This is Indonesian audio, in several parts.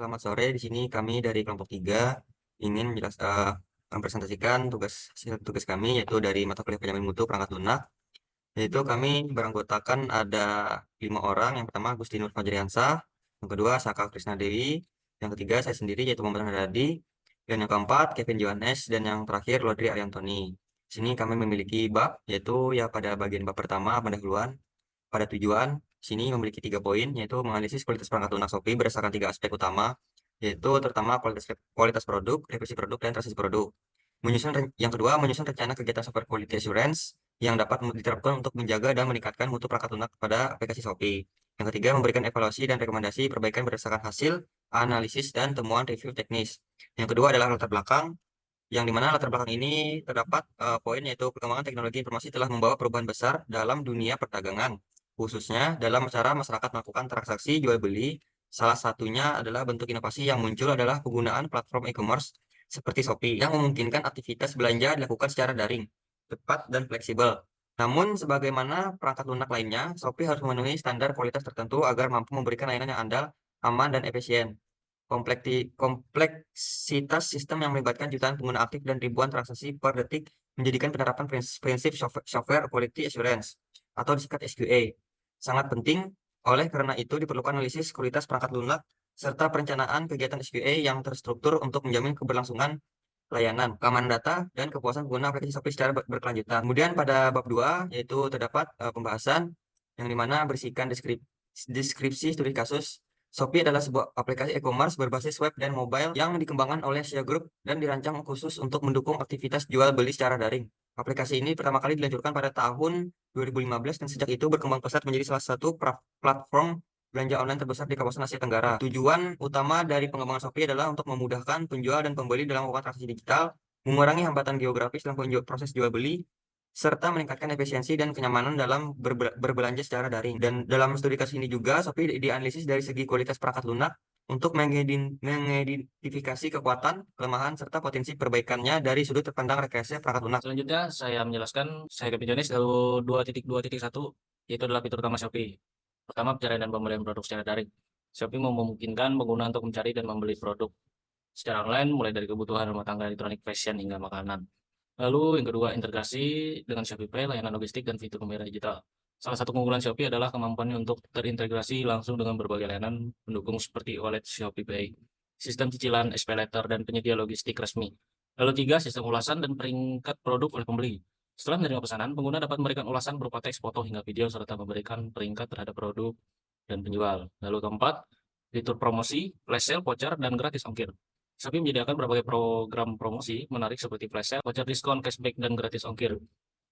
Selamat sore, di sini kami dari kelompok 3 ingin mempresentasikan hasil tugas kami, yaitu dari mata kuliah penjamin mutu perangkat lunak. Yaitu kami beranggotakan ada 5 orang. Yang pertama Gusti Nur Fajriansah, yang kedua Saka Krisna Dewi, yang ketiga saya sendiri yaitu Muhammad Haryadi, dan yang keempat Kevin Johannes, dan yang terakhir Lodri Ariantoni. Di sini kami memiliki bab, yaitu ya pada bagian bab pertama pendahuluan. Pada tujuan, sini memiliki 3 poin, yaitu menganalisis kualitas perangkat lunak Shopee berdasarkan 3 aspek utama, yaitu terutama kualitas produk, revisi produk, dan transisi produk. Yang kedua, menyusun rencana kegiatan software quality assurance yang dapat diterapkan untuk menjaga dan meningkatkan mutu perangkat lunak pada aplikasi Shopee. Yang ketiga, memberikan evaluasi dan rekomendasi perbaikan berdasarkan hasil analisis dan temuan review teknis. Yang kedua adalah latar belakang, yang dimana latar belakang ini terdapat poin, yaitu perkembangan teknologi informasi telah membawa perubahan besar dalam dunia perdagangan, khususnya dalam cara masyarakat melakukan transaksi jual beli. Salah satunya adalah bentuk inovasi yang muncul adalah penggunaan platform e-commerce seperti Shopee yang memungkinkan aktivitas belanja dilakukan secara daring, cepat, dan fleksibel. Namun, sebagaimana perangkat lunak lainnya, Shopee harus memenuhi standar kualitas tertentu agar mampu memberikan layanan yang andal, aman, dan efisien. Kompleksitas sistem yang melibatkan jutaan pengguna aktif dan ribuan transaksi per detik menjadikan penerapan prinsip software quality assurance atau disingkat SQA sangat penting. Oleh karena itu diperlukan analisis kualitas perangkat lunak serta perencanaan kegiatan SQA yang terstruktur untuk menjamin keberlangsungan layanan, keamanan data, dan kepuasan pengguna aplikasi Shopee secara berkelanjutan. Kemudian pada bab 2 yaitu terdapat pembahasan yang dimana berisikan deskripsi studi kasus. Shopee adalah sebuah aplikasi e-commerce berbasis web dan mobile yang dikembangkan oleh Asia Group dan dirancang khusus untuk mendukung aktivitas jual beli secara daring. Aplikasi ini pertama kali diluncurkan pada tahun 2015 dan sejak itu berkembang pesat menjadi salah satu platform belanja online terbesar di kawasan Asia Tenggara. Tujuan utama dari pengembangan Shopee adalah untuk memudahkan penjual dan pembeli dalam melakukan transaksi digital, mengurangi hambatan geografis dalam proses jual beli, serta meningkatkan efisiensi dan kenyamanan dalam berbelanja secara daring. Dan dalam studi kasus ini juga, Shopee dianalisis dari segi kualitas perangkat lunak untuk mengidentifikasi kekuatan, kelemahan, serta potensi perbaikannya dari sudut pandang rekayasa perangkat lunak. Selanjutnya saya menjelaskan saya Kevin Jones lalu 2.2.1 yaitu adalah fitur utama Shopee. Pertama, pencarian dan pembelian produk secara daring. Shopee memungkinkan pengguna untuk mencari dan membeli produk secara online mulai dari kebutuhan rumah tangga, elektronik, fashion hingga makanan. Lalu yang kedua, integrasi dengan Shopee Pay, layanan logistik dan fitur pembayaran digital. Salah satu keunggulan Shopee adalah kemampuannya untuk terintegrasi langsung dengan berbagai layanan pendukung seperti wallet Shopee Pay, sistem cicilan, SPayLater, dan penyedia logistik resmi. Lalu tiga, sistem ulasan dan peringkat produk oleh pembeli. Setelah menerima pesanan, pengguna dapat memberikan ulasan berupa teks, foto, hingga video, serta memberikan peringkat terhadap produk dan penjual. Lalu keempat, fitur promosi, flash sale, voucher, dan gratis ongkir. Shopee menyediakan berbagai program promosi menarik seperti flash sale, voucher diskon, cashback, dan gratis ongkir.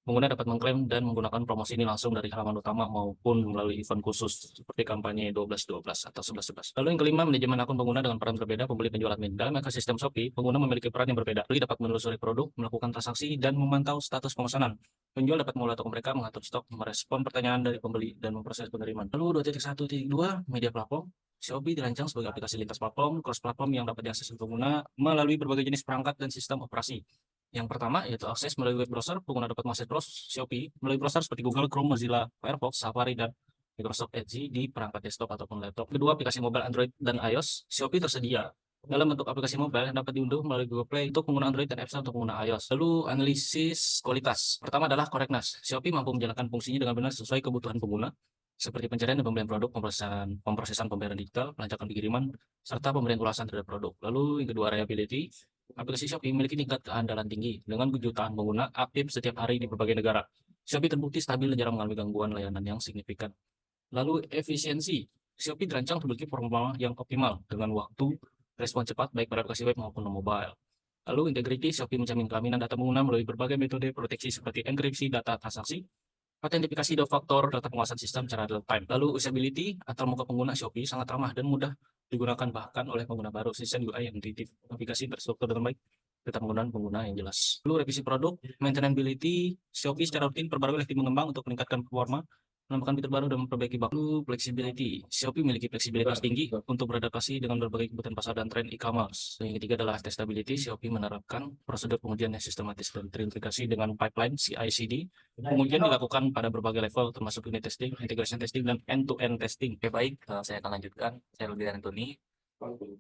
Pengguna dapat mengklaim dan menggunakan promosi ini langsung dari halaman utama maupun melalui event khusus seperti kampanye 12-12 atau 11-11. Lalu yang kelima, manajemen akun pengguna dengan peran berbeda pembeli, penjual, admin. Dalam ekosistem Shopee, pengguna memiliki peran yang berbeda. Pembeli dapat menelusuri produk, melakukan transaksi, dan memantau status pemesanan. Penjual dapat memulai toko mereka, mengatur stok, merespon pertanyaan dari pembeli, dan memproses pengiriman. Lalu 2.1.2, media platform. Shopee dirancang sebagai aplikasi lintas platform, cross platform yang dapat diakses pengguna melalui berbagai jenis perangkat dan sistem operasi. Yang pertama yaitu akses melalui web browser. Pengguna dapat mengakses Shopee melalui browser seperti Google Chrome, Mozilla Firefox, Safari, dan Microsoft Edge di perangkat desktop ataupun laptop. Kedua, aplikasi mobile Android dan iOS. Shopee tersedia dalam bentuk aplikasi mobile yang dapat diunduh melalui Google Play untuk pengguna Android dan App Store untuk pengguna iOS. Lalu analisis kualitas. Pertama adalah correctness. Shopee mampu menjalankan fungsinya dengan benar sesuai kebutuhan pengguna, seperti pencarian dan pembelian produk, pemrosesan pembayaran digital, pelacakan pengiriman, serta pemberian ulasan terhadap produk. Lalu yang kedua, reliability. Aplikasi Shopee memiliki tingkat keandalan tinggi dengan jutaan pengguna aktif setiap hari di berbagai negara. Shopee terbukti stabil dan jarang mengalami gangguan layanan yang signifikan. Lalu efisiensi. Shopee dirancang memiliki performa yang optimal dengan waktu respon cepat baik pada aplikasi web maupun mobile. Lalu integrity. Shopee menjamin keamanan data pengguna melalui berbagai metode proteksi seperti enkripsi data transaksi, autentifikasi dua faktor, data penguasaan sistem secara real time. Lalu usability atau muka pengguna Shopee sangat ramah dan mudah digunakan bahkan oleh pengguna baru. Sistem UI yang intuitif, navigasi terstruktur dengan baik, data penggunaan pengguna yang jelas. Lalu revisi produk, maintainability. Shopee secara rutin perbarui oleh tim mengembang untuk meningkatkan performa, menambahkan fitur baru dan memperbaiki bug. Lalu flexibility. Shopee memiliki fleksibilitas tinggi untuk beradaptasi dengan berbagai kebutuhan pasar dan tren e-commerce. Yang ketiga adalah testability. Shopee menerapkan prosedur pengujian yang sistematis dan terintegrasi dengan pipeline CI/CD. Pengujian dilakukan pada berbagai level termasuk unit testing, integration testing, dan end-to-end testing. Oke, baik, saya akan lanjutkan. Saya Lodri Antoni.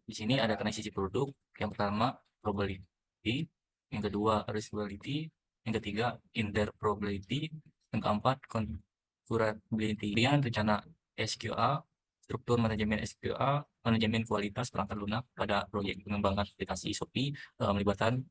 Di sini ada transaksi produk. Yang pertama probability, yang kedua reusability, yang ketiga interoperability, yang keempat configurability. Kemudian rencana SQA, struktur manajemen SQA, manajemen kualitas perangkat lunak pada proyek pengembangan aplikasi Shopee melibatkan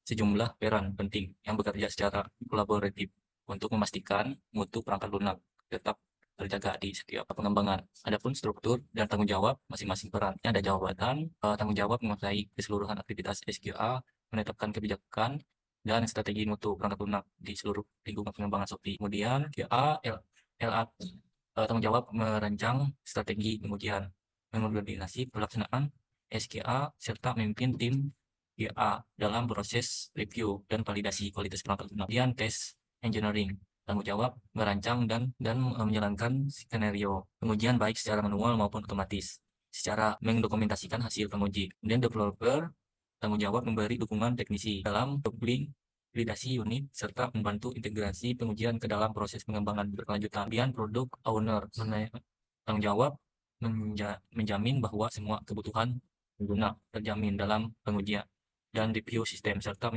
sejumlah peran penting yang bekerja secara kolaboratif untuk memastikan mutu perangkat lunak tetap terjaga di setiap pengembangan. Adapun struktur dan tanggung jawab masing-masing peran. Ada jabatan, tanggung jawab menguasai keseluruhan aktivitas SQA, menetapkan kebijakan dan strategi mutu perangkat lunak di seluruh lingkungan pengembangan Shopee. Kemudian QA, LA, tanggung jawab merancang strategi pengujian, mengkoordinasi pelaksanaan SQA serta memimpin tim QA dalam proses review dan validasi kualitas perangkat lunak. Kemudian tes engineering, tanggung jawab merancang dan menjalankan skenario pengujian baik secara manual maupun otomatis, secara mendokumentasikan hasil penguji. Kemudian developer, tanggung jawab memberi dukungan teknisi dalam debugging, validasi unit, serta membantu integrasi pengujian ke dalam proses pengembangan berkelanjutan. Kemudian product owner, tanggung jawab menjamin bahwa semua kebutuhan pengguna terjamin dalam pengujian dan review sistem, serta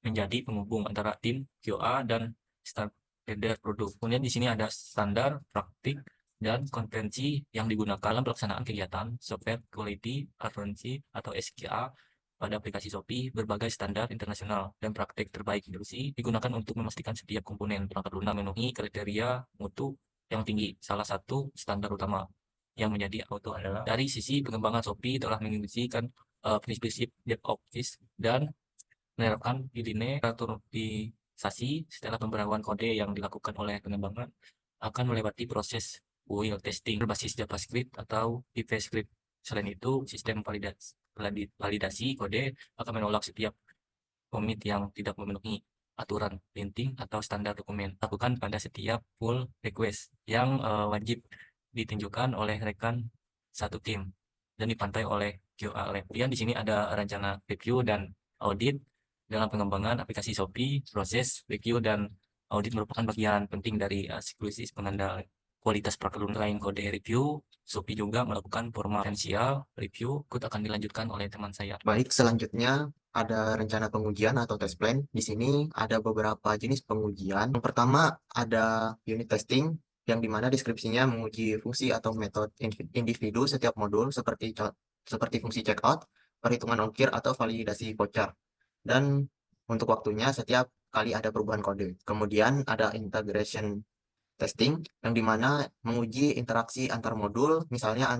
menjadi penghubung antara tim QA dan standar produk. Kemudian di sini ada standar, praktik, dan konvensi yang digunakan dalam pelaksanaan kegiatan software quality assurance atau SQA pada aplikasi Shopee. Berbagai standar internasional dan praktik terbaik industri digunakan untuk memastikan setiap komponen perangkat lunak memenuhi kriteria mutu yang tinggi. Salah satu standar utama yang menjadi auto adalah dari sisi pengembangan Shopee telah menginisikan prinsip DevOps dan menerapkan linearisasi setelah pemberlakuan kode yang dilakukan oleh pengembangan akan melewati proses build testing berbasis JavaScript atau TypeScript. Selain itu, sistem validasi kode akan menolak setiap commit yang tidak memenuhi aturan linting atau standar dokumen. Lakukan pada setiap pull request yang wajib ditunjukkan oleh rekan satu tim dan dipantai oleh QA Lab. Kemudian di sini ada rencana review dan audit dalam pengembangan aplikasi Shopee. Proses review dan audit merupakan bagian penting dari siklus pengendalian kualitas perangkat lunak. Selain kode review, Shopee juga melakukan potensial review. Ikut akan dilanjutkan oleh teman saya. Baik, selanjutnya ada rencana pengujian atau test plan. Di sini ada beberapa jenis pengujian. Yang pertama ada unit testing, yang dimana deskripsinya menguji fungsi atau metode individu setiap modul seperti fungsi checkout, perhitungan ongkir, atau validasi voucher. Dan untuk waktunya setiap kali ada perubahan kode. Kemudian ada integration testing, yang dimana menguji interaksi antar modul, misalnya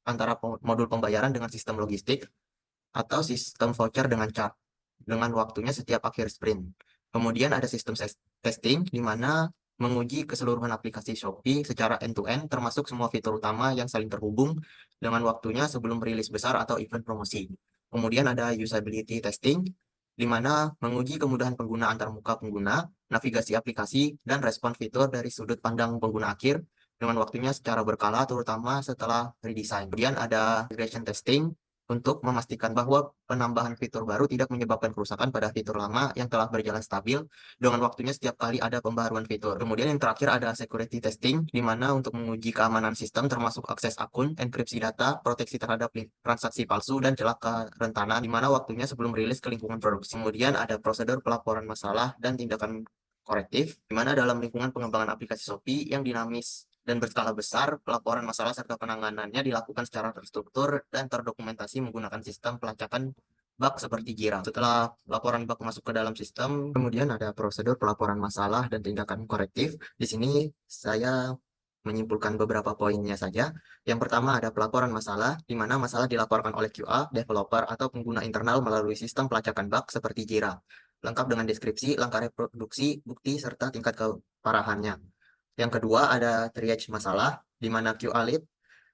antara modul pembayaran dengan sistem logistik, atau sistem voucher dengan chart, dengan waktunya setiap akhir sprint. Kemudian ada sistem testing, di mana menguji keseluruhan aplikasi Shopee secara end-to-end, termasuk semua fitur utama yang saling terhubung dengan waktunya sebelum rilis besar atau event promosi. Kemudian ada usability testing, di mana menguji kemudahan pengguna antarmuka pengguna, navigasi aplikasi, dan respon fitur dari sudut pandang pengguna akhir dengan waktunya secara berkala, terutama setelah redesign. Kemudian ada regression testing, untuk memastikan bahwa penambahan fitur baru tidak menyebabkan kerusakan pada fitur lama yang telah berjalan stabil dengan waktunya setiap kali ada pembaruan fitur. Kemudian yang terakhir ada security testing, di mana untuk menguji keamanan sistem termasuk akses akun, enkripsi data, proteksi terhadap transaksi palsu, dan celah kerentanan, di mana waktunya sebelum rilis ke lingkungan produksi. Kemudian ada prosedur pelaporan masalah dan tindakan korektif, di mana dalam lingkungan pengembangan aplikasi Shopee yang dinamis dan berskala besar, pelaporan masalah serta penanganannya dilakukan secara terstruktur dan terdokumentasi menggunakan sistem pelacakan bug seperti Jira. Setelah laporan bug masuk ke dalam sistem, kemudian ada prosedur pelaporan masalah dan tindakan korektif. Di sini saya menyimpulkan beberapa poinnya saja. Yang pertama ada pelaporan masalah, di mana masalah dilaporkan oleh QA, developer, atau pengguna internal melalui sistem pelacakan bug seperti Jira, lengkap dengan deskripsi, langkah reproduksi, bukti, serta tingkat keparahannya. Yang kedua ada triage masalah, di mana QA lead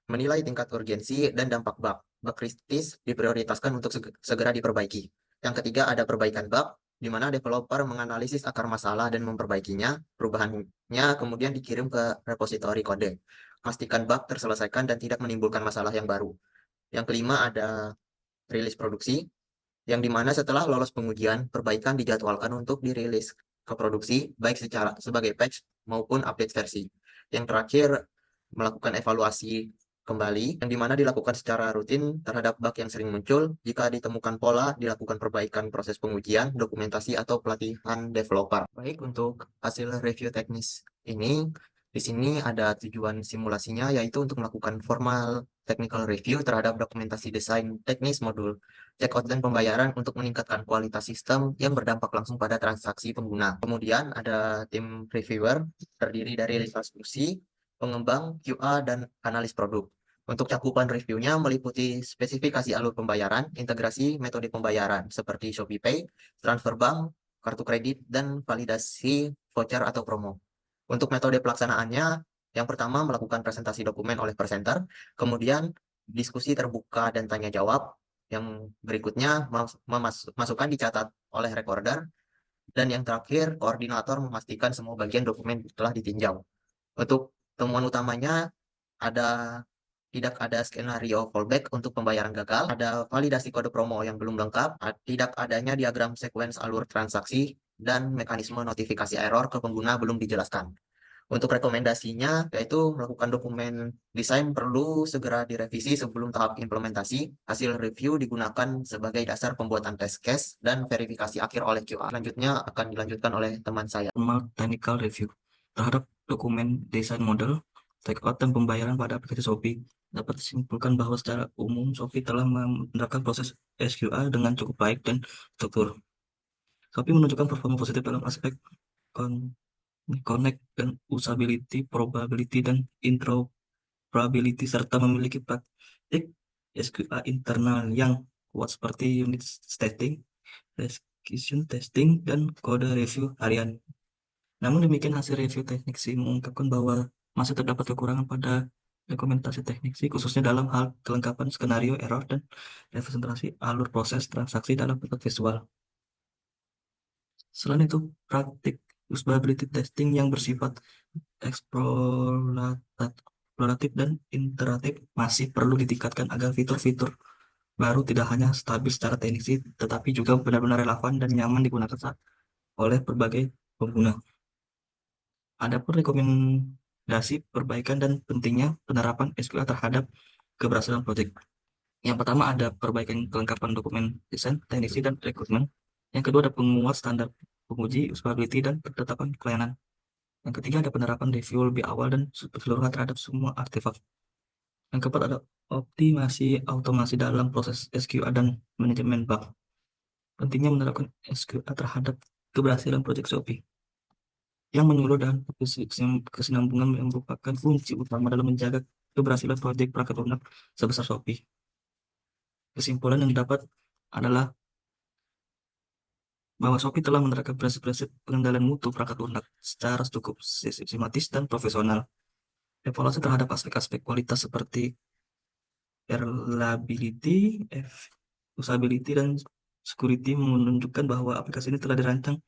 menilai tingkat urgensi dan dampak bug. Bug kritis diprioritaskan untuk segera diperbaiki. Yang ketiga ada perbaikan bug, di mana developer menganalisis akar masalah dan memperbaikinya. Perubahannya kemudian dikirim ke repositori kode. Pastikan bug terselesaikan dan tidak menimbulkan masalah yang baru. Yang kelima ada rilis produksi, yang dimana setelah lolos pengujian, perbaikan dijadwalkan untuk dirilis ke produksi, baik sebagai patch maupun update versi. Yang terakhir, melakukan evaluasi kembali, yang dimana dilakukan secara rutin terhadap bug yang sering muncul. Jika ditemukan pola, dilakukan perbaikan proses pengujian, dokumentasi, atau pelatihan developer. Baik, untuk hasil review teknis ini, di sini ada tujuan simulasinya, yaitu untuk melakukan formal technical review terhadap dokumentasi desain teknis modul, checkout dan pembayaran untuk meningkatkan kualitas sistem yang berdampak langsung pada transaksi pengguna. Kemudian ada tim reviewer, terdiri dari lintas fungsi, pengembang, QA, dan analis produk. Untuk cakupan reviewnya meliputi spesifikasi alur pembayaran, integrasi metode pembayaran seperti ShopeePay, transfer bank, kartu kredit, dan validasi voucher atau promo. Untuk metode pelaksanaannya, yang pertama melakukan presentasi dokumen oleh presenter, kemudian diskusi terbuka dan tanya jawab, yang berikutnya masukan dicatat oleh recorder, dan yang terakhir koordinator memastikan semua bagian dokumen telah ditinjau. Untuk temuan utamanya ada tidak ada skenario fallback untuk pembayaran gagal, ada validasi kode promo yang belum lengkap, tidak adanya diagram sequence alur transaksi, dan mekanisme notifikasi error ke pengguna belum dijelaskan. Untuk rekomendasinya, yaitu melakukan dokumen desain perlu segera direvisi sebelum tahap implementasi. Hasil review digunakan sebagai dasar pembuatan test case dan verifikasi akhir oleh QA. Selanjutnya akan dilanjutkan oleh teman saya. Formal technical review terhadap dokumen desain model, checkout, dan pembayaran pada aplikasi Shopee. Dapat disimpulkan bahwa secara umum Shopee telah menerapkan proses SQA dengan cukup baik dan struktur. Shopee menunjukkan performa positif dalam aspek connect dan usability, probability, dan interoperability, serta memiliki praktik SQA internal yang kuat seperti unit testing, regression testing, dan kode review harian. Namun demikian, hasil review teknik sih mengungkapkan bahwa masih terdapat kekurangan pada dokumentasi teknik sih, khususnya dalam hal kelengkapan skenario error dan representasi alur proses transaksi dalam bentuk visual. Selain itu, praktik usability testing yang bersifat eksploratif dan iteratif masih perlu ditingkatkan agar fitur-fitur baru tidak hanya stabil secara teknis, tetapi juga benar-benar relevan dan nyaman digunakan oleh berbagai pengguna. Adapun rekomendasi perbaikan dan pentingnya penerapan SQL terhadap keberhasilan proyek. Yang pertama ada perbaikan kelengkapan dokumen desain, teknisi, dan rekrutmen. Yang kedua ada penguat standar penguji usability dan penetapan pelayanan. Yang ketiga ada penerapan review lebih awal dan keseluruhan terhadap semua artefak. Yang keempat ada optimasi automasi dalam proses SQA dan manajemen bug. Pentingnya menerapkan SQA terhadap keberhasilan proyek Shopee. Yang menyeluruh dan kesinambungan yang merupakan kunci utama dalam menjaga keberhasilan proyek perangkat lunak sebesar Shopee. Kesimpulan yang dapat adalah bahwa Shopee telah menerapkan prinsip-prinsip pengendalian mutu perangkat lunak secara cukup sistematis dan profesional. Evaluasi terhadap aspek-aspek kualitas seperti reliability, usability, dan security menunjukkan bahwa aplikasi ini telah dirancang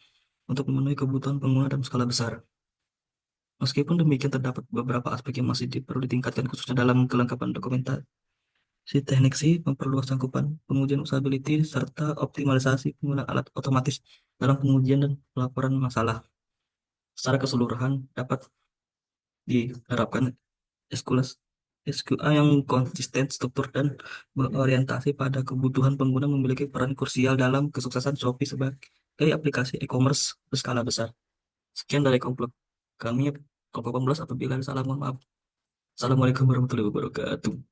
untuk memenuhi kebutuhan pengguna dalam skala besar. Meskipun demikian, terdapat beberapa aspek yang masih perlu ditingkatkan, khususnya dalam kelengkapan dokumentasi teknik sih, memperluas cakupan pengujian usability, serta optimalisasi penggunaan alat otomatis dalam pengujian dan pelaporan masalah. Secara keseluruhan, dapat diterapkan SQA yang konsisten, struktur, dan berorientasi pada kebutuhan pengguna memiliki peran krusial dalam kesuksesan Shopee sebagai aplikasi e-commerce berskala besar. Sekian dari kelompok kami, kelompok 18. Apabila ada salah, mohon maaf. Assalamualaikum warahmatullahi wabarakatuh.